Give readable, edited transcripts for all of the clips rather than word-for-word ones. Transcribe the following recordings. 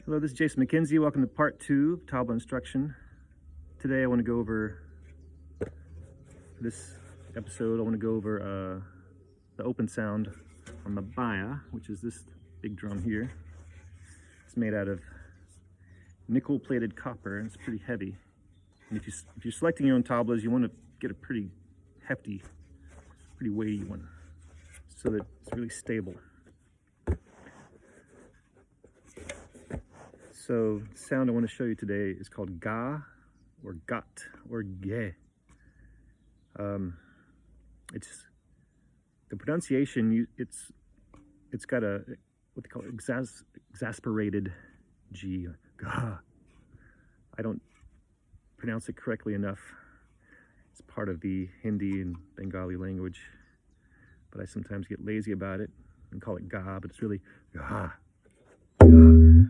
Hello, this is Jason McKenzie. Welcome to part 2 of Tabla instruction. Today I want to go over, this episode, I want to go over the open sound on the baya, which is this big drum here. It's made out of nickel plated copper and it's pretty heavy. And if you're selecting your own tablas, you want to get a pretty hefty, pretty weighty one so that it's really stable. So the sound I want to show you today is called ga, or gat, or ge. It's the pronunciation. It's got a what they call exasperated g. Ga. I don't pronounce it correctly enough. It's part of the Hindi and Bengali language, but I sometimes get lazy about it and call it ga, but it's really ga. There's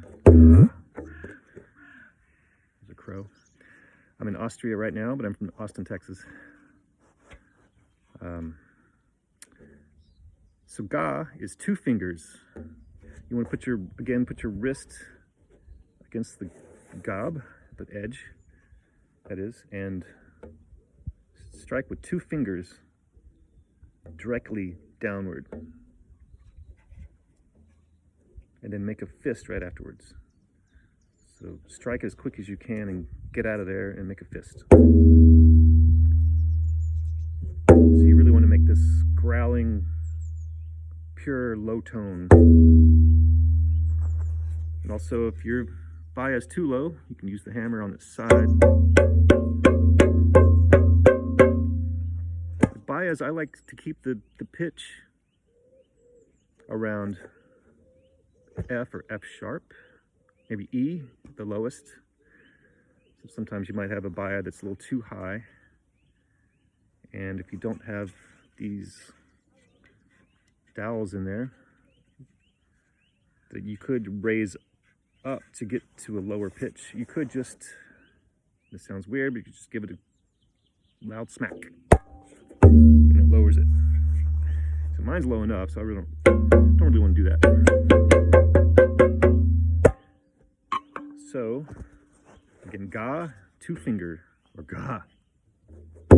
a crow. I'm in Austria right now, but I'm from Austin, Texas. So ga is 2 fingers. You want to put your wrist against the gob, the edge, that is, and strike with 2 fingers directly downward. And then make a fist right afterwards. So strike as quick as you can and get out of there and make a fist. So you really want to make this growling, pure low tone. And also if your baya is too low, you can use the hammer on its side. The bayas, I like to keep the pitch around F or F sharp, maybe E, the lowest. So sometimes you might have a baya that's a little too high. And if you don't have these dowels in there, that you could raise up to get to a lower pitch. You could just, this sounds weird, but you could just give it a loud smack and it lowers it. So mine's low enough, so I really don't really want to do that. So, again, ga, 2 finger, or ga. I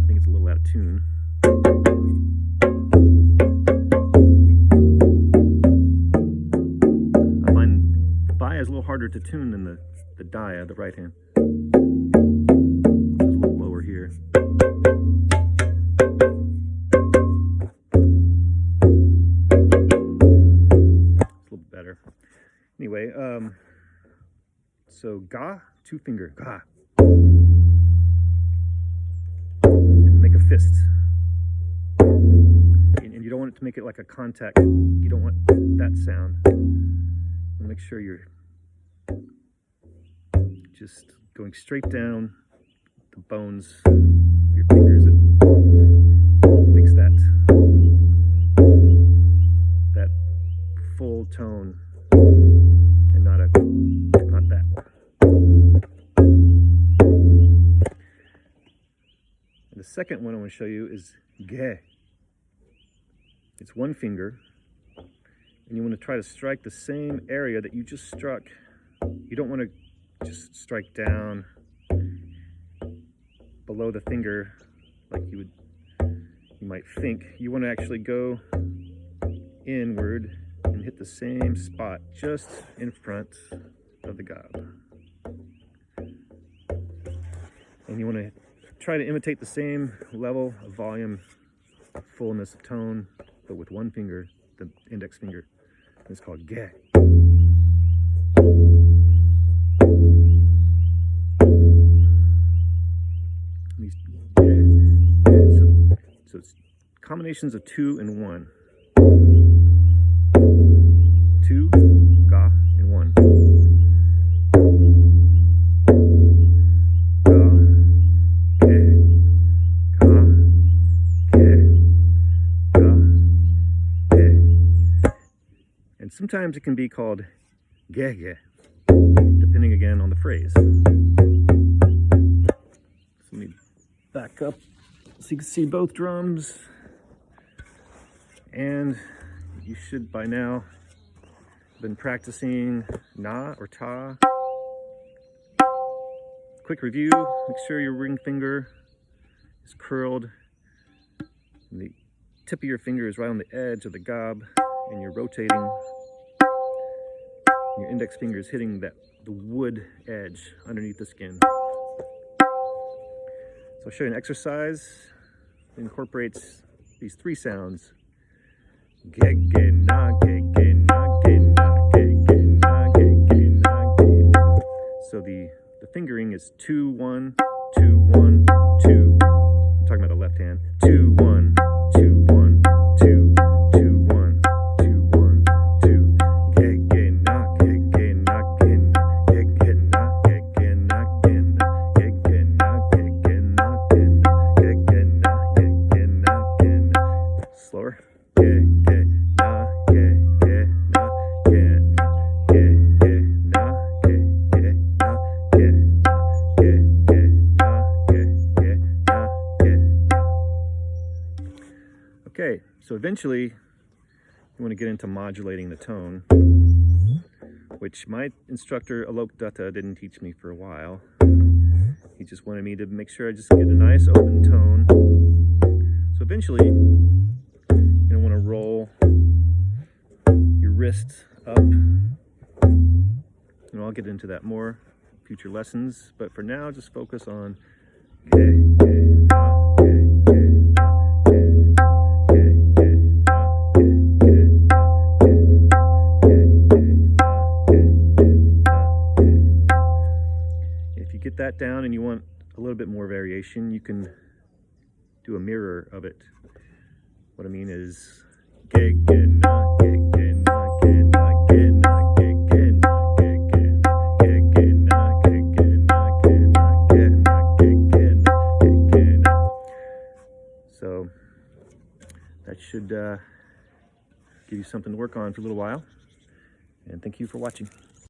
think it's a little out of tune. I find the baya is a little harder to tune than the daya, the right hand. It's a little lower here. It's a little better. Anyway, so ga, 2 finger, ga. And make a fist. And you don't want it to make it like a contact. You don't want that sound. Make sure you're just going straight down the bones of your fingers. It makes that full tone. And not that. And the second one I want to show you is ge. It's 1 finger, and you want to try to strike the same area that you just struck. You don't want to just strike down below the finger like you might think. You want to actually go inward and hit the same spot just in front of the gob. And you want to try to imitate the same level of volume, fullness of tone, but with 1 finger, the index finger. It's called ge. So it's combinations of 2 and 1. 2, ga, and 1. Ga, ge, ga, ge, ga, ge. And sometimes it can be called ge ge, depending again on the phrase. So let me back up so you can see both drums. And you should by now been practicing na or ta. Quick review, make sure your ring finger is curled. And the tip of your finger is right on the edge of the gob, and you're rotating. Your index finger is hitting the wood edge underneath the skin. So I'll show you an exercise that incorporates these three sounds. Ge ge na ge ge na ge na ge ge na ge ge na ge na. So the fingering is 2 1 2 1 2. I'm talking about the left hand. 2 1 2 1 2 2 1 2 1 2. Ge ge na ge ge na ge na ge ge na ge ge na ge na ge ge na ge ge na ge na ge ge na ge ge na ge na. Slower. Ge ge na ge ge na ge na ge ge na ge ge na ge na ge ge na ge ge na ge na. Okay, so eventually you want to get into modulating the tone, which my instructor Alok Dutta didn't teach me for a while. He just wanted me to make sure I just get a nice open tone. So eventually you're going to want to roll your wrists up. And I'll get into that more in future lessons, but for now just focus on ge ge na ge ge na ge na ge ge na ge ge na ge na ge ge na ge ge na ge na. If you get that down and you want a little bit more variation, you can do a mirror of it. What I mean is ge ge na ge ge na ge na ge na ge ge na ge ge na ge ge na ge ge na ge na ge na ge ge na ge ge na. So that should give you something to work on for a little while. And thank you for watching.